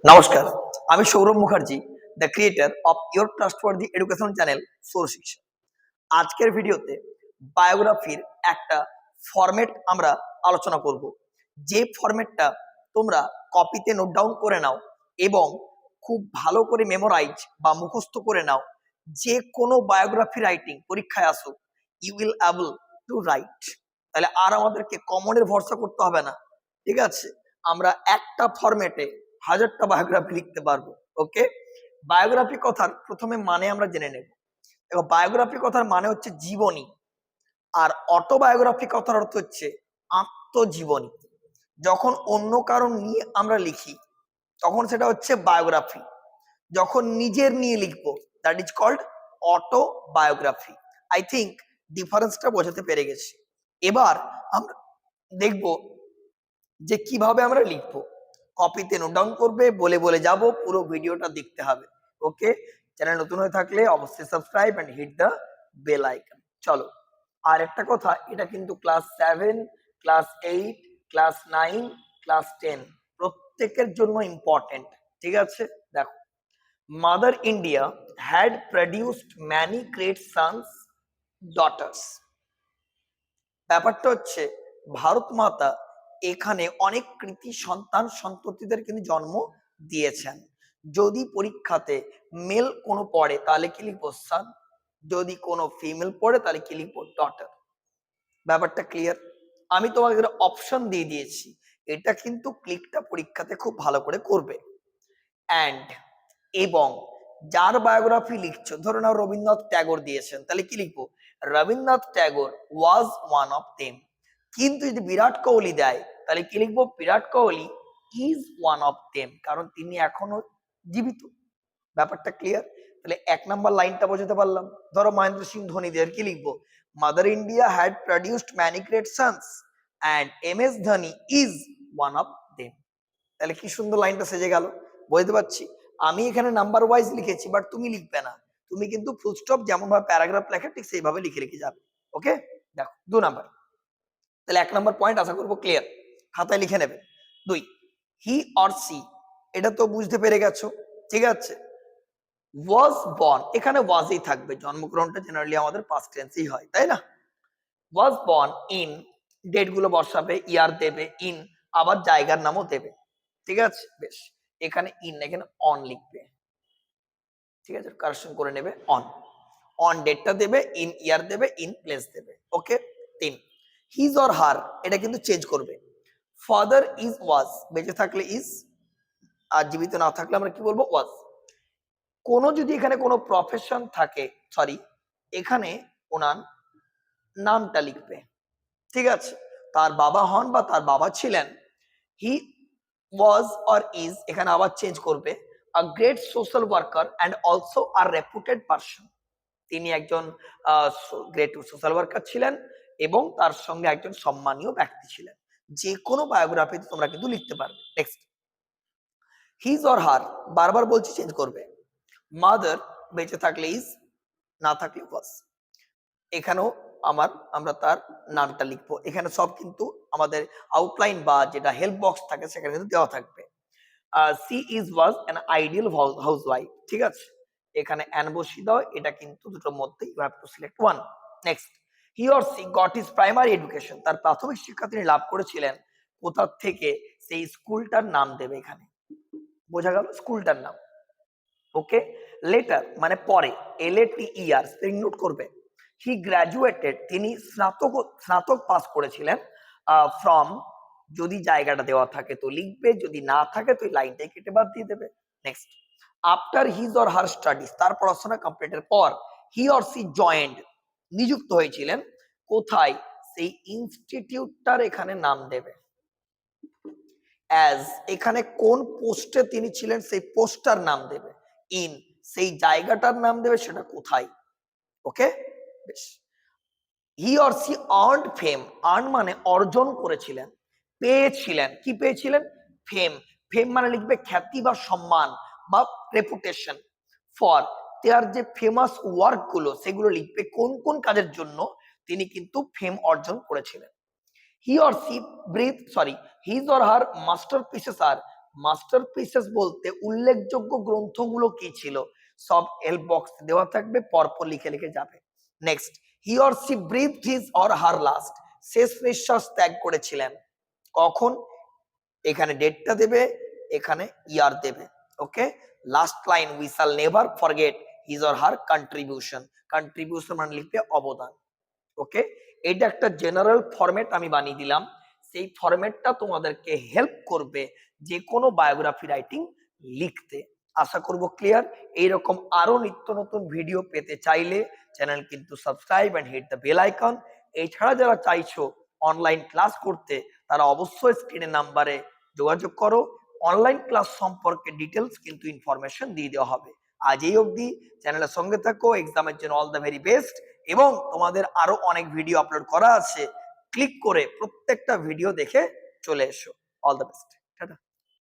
নমস্কার, আমি Sourav Mukherjee, the creator of your trustworthy education channel source শিক্ষা। আজকের ভিডিওতে বায়োগ্রাফির একটা ফরম্যাট আমরা আলোচনা করব, যে ফরম্যাটটা তোমরা কপিতে নোট ডাউন করে নাও এবং খুব ভালো করে মেমোরাইজ বা মুখস্থ করে নাও। যে কোনো বায়োগ্রাফি রাইটিং পরীক্ষায় আসুক, you will able to write. তাহলে আর আমাদেরকে কমনের ভরসা করতে হবে না, ঠিক আছে? আমরা একটা ফরম্যাটে হাজারটা বায়োগ্রাফি লিখতে পারবো। ওকে, বায়োগ্রাফি কথার প্রথমে মানে আমরা জেনে নেব। দেখো, বায়োগ্রাফি কথার মানে হচ্ছে জীবনী, আর অটোবায়োগ্রাফি কথার অর্থ হচ্ছে আত্মজীবনী। যখন অন্য কারণ নিয়ে আমরা লিখি তখন সেটা হচ্ছে বায়োগ্রাফি, যখন নিজের নিয়ে লিখবো that is called autobiography. I think ডিফারেন্সটা বোঝাতে পেরে গেছি। এবার আমরা দেখব যে কিভাবে আমরা লিখবো। কপিতে নোট ডাউন করবে, বলে বলে যাব, পুরো ভিডিওটা দেখতে হবে। ওকে, চ্যানেল নতুন হয়ে থাকলে অবশ্যই subscribe and hit the bell icon. চলো, আর একটা কথা, এটা কিন্তু ক্লাস 7, ক্লাস 8, ক্লাস 9, ক্লাস 10 প্রত্যেকের জন্য ইম্পর্টেন্ট, ঠিক আছে? দেখো, mother India had produced many great sons, daughters. ব্যাপারটা হচ্ছে ভারত মাতা এখানে অনেক কৃতি সন্তান সন্ততিদের কিন্তু জন্ম দিয়েছেন। যদি পরীক্ষাতে মেল কোনো পড়ে তাহলে কি লিখবো? সান। যদি কোনো ফিমেল পড়ে তাহলে কি লিখবো? ডটার। ব্যাপারটা ক্লিয়ার? আমি তোমাকে অপশন দিয়ে দিয়েছি, এটা কিন্তু ক্লিকটা পরীক্ষাতে খুব ভালো করে করবে। অ্যান্ড এবং যার বায়োগ্রাফি লিখছো, ধরো নাও রবীন্দ্রনাথ ট্যাগর দিয়েছেন, তাহলে কি লিখবো? Rabindranath Tagore was one of them. কিন্তু যদি বিরাট কোহলি দেয় তাহলে কি লিখবো? Virat Kohli is one of them, কারণ তিনি এখনো জীবিত। ব্যাপারটা ক্লিয়ার? তাহলে 1 নম্বর লাইনটা বোঝাতে পারলাম। ধরো মহেন্দ্র সিং ধোনি দের কি লিখবো? Mother India had produced many great sons and MS Dhoni is one of them. তাহলে কি সুন্দর লাইনটা সেজে গেল, বুঝতে পারছি? আমি এখানে নাম্বার ওয়াইজ লিখেছি, বাট তুমি লিখবে না। তুমি কিন্তু ফুল স্টপ যেমন ভাবে প্যারাগ্রাফ লেখা ঠিক সেইভাবে লিখে লিখে যাবে। ওকে, দেখো 2 নম্বর। তাহলে 1 নম্বর পয়েন্ট আশা করবো ক্লিয়ার, খাতায় লিখে নেবে। 2, হি অর সি, এটা তো বুঝতে পেরে গেছো, ঠিক আছে? ওয়াজ বর্ন, এখানে ওয়াজই থাকবে, জন্মগ্রহণটা জেনারেলি আমাদের পাস্ট টেন্সই হয়, তাই না? ওয়াজ বর্ন ইন, ডেট গুলো বসাবে, ইয়ার দেবে, ইন আবার জায়গার নামও দেবে, ঠিক আছে? বেশ, এখানে ইন, এখানে অন লিখবে, ঠিক আছে? কারেকশন করে নেবে। অন, অন ডেটটা দেবে, ইন ইয়ার দেবে, ইন প্লেস দেবে। ওকে। 3, হিজ অর হার, এটা কিন্তু চেঞ্জ করবে। ফাদার ইজ ওয়াজ, বেঁচে থাকলে ইজ, আর জীবিত না থাকলে আমরা কি বলবো? ওয়াজ। কোনো যদি এখানে কোনো প্রফেশন থাকে, সরি, এখানে ওনার নামটা লিখবে, ঠিক আছে? তার বাবা হন বা তার বাবা ছিলেন। হি ওয়াজ অর ইজ, এখানে আবার চেঞ্জ করবে। A great social worker and also আর রেপুটেড পারসন, তিনি একজন গ্রেট সোশ্যাল ওয়ার্কার ছিলেন এবং তার সঙ্গে একজন সম্মানীয় ব্যক্তি ছিলেন। যে কোনো বায়োগ্রাফিতে তোমরা কিন্তু লিখতে পারবে। নেক্সট, হিজ অর হার, বারবার বলছি চেঞ্জ করবে। মাদার, বেঁচে থাকলে ইজ, না থাকলে ওয়াজ। এখানেও আমরা তার নামটা লিখবো। এখানে সব কিন্তু আমাদের আউটলাইন বা যেটা হেল্প বক্স থাকে সেখানে কিন্তু দেওয়া থাকবে। She is was an ideal housewife, ঠিক আছে? এখানে অ্যান বসিয়ে দাও, এটা কিন্তু দুটোর মধ্যে you have to select one. Next, he or she got his primary education, তার প্রাথমিক শিক্ষা তিনি লাভ করেছিলেন কোথা থেকে, সেই স্কুলটার নাম দেবে এখানে। বোঝা গেল? স্কুলটার নাম। ওকে। লেটার মানে পরে, LATER, স্পেলিং নোট করবে। হি গ্রাজুয়েটেড, তিনি স্নাতক পাস করেছিলেন। ফ্রম, যদি জায়গাটা দেওয়া থাকে তো লিখবে, যদি না থাকে তো লাইনটাই কেটে বাদ দিয়ে দেবে। Next, after his or her studies, তার পড়াশোনা কমপ্লিটের পর, হি অর সি জয়েন্ট, নিযুক্ত হয়েছিলেন কোথায়, সেই ইনস্টিটিউটটার এখানে নাম দেবে। অ্যাজ, এখানে কোন পোস্টে তিনি ছিলেন সেই পোস্টটার নাম দেবে। ইন, সেই জায়গাটার নাম দেবে, সেটা কোথায়। ওকে, বেশ। He or she earned fame, earn মানে অর্জন করেছিলেন, পেয়েছিলেন, কি পেয়েছিলেন? ফেম। ফেম মানে লিখবে খ্যাতি বা সম্মান বা রেপুটেশন। ফর, তার যে ফেমাস ওয়ার্ক গুলো সেগুলো লিখবে, কোন কোন কাজের জন্য তিনি কিন্তু ফেম অর্জন করেছিলেন। He or she breath, sorry, his or her masterpieces আর মাস্টারপিসেস বলতে উল্লেখযোগ্য গ্রন্থগুলো কি ছিল, সব হেল্প বক্স দেওয়া থাকবে, পরপর লিখে লিখে যাবে। Next, he or she breathed his or her last, শেষ নিঃশ্বাস ত্যাগ করেছিলেন কখন, এখানে ডেটটা দেবে, এখানে ইয়ার দেবে। ওকে, লাস্ট লাইন, উই শাল never forget his or her contribution, contribution মানে লিখবে অবদান। ওকে, এটা একটা জেনারেল ফরম্যাট আমি বানিয়ে দিলাম, সেই ফরম্যাটটা তোমাদেরকে হেল্প করবে যে কোনো বায়োগ্রাফি রাইটিং লিখতে। আশা করব ক্লিয়ার। এইরকম আরো নিত্য নতুন ভিডিও পেতে চাইলে চ্যানেল কিন্তু subscribe and hit the bell icon. এছাড়া যারা চাইছো অনলাইন ক্লাস করতে তারা অবশ্যই স্ক্রিনের নাম্বারে যোগাযোগ করো, অনলাইন ক্লাস সম্পর্কে ডিটেলস কিন্তু ইনফরমেশন দিয়ে দেওয়া হবে। আজ এই অবধি, চ্যানেলের সঙ্গে থাকো, এক্সামের জন্য অল দ্য ভেরি বেস্ট। এবং তোমাদের আরো অনেক ভিডিও আপলোড করা আছে, ক্লিক করে প্রত্যেকটা ভিডিও দেখে চলে এসো। All the best.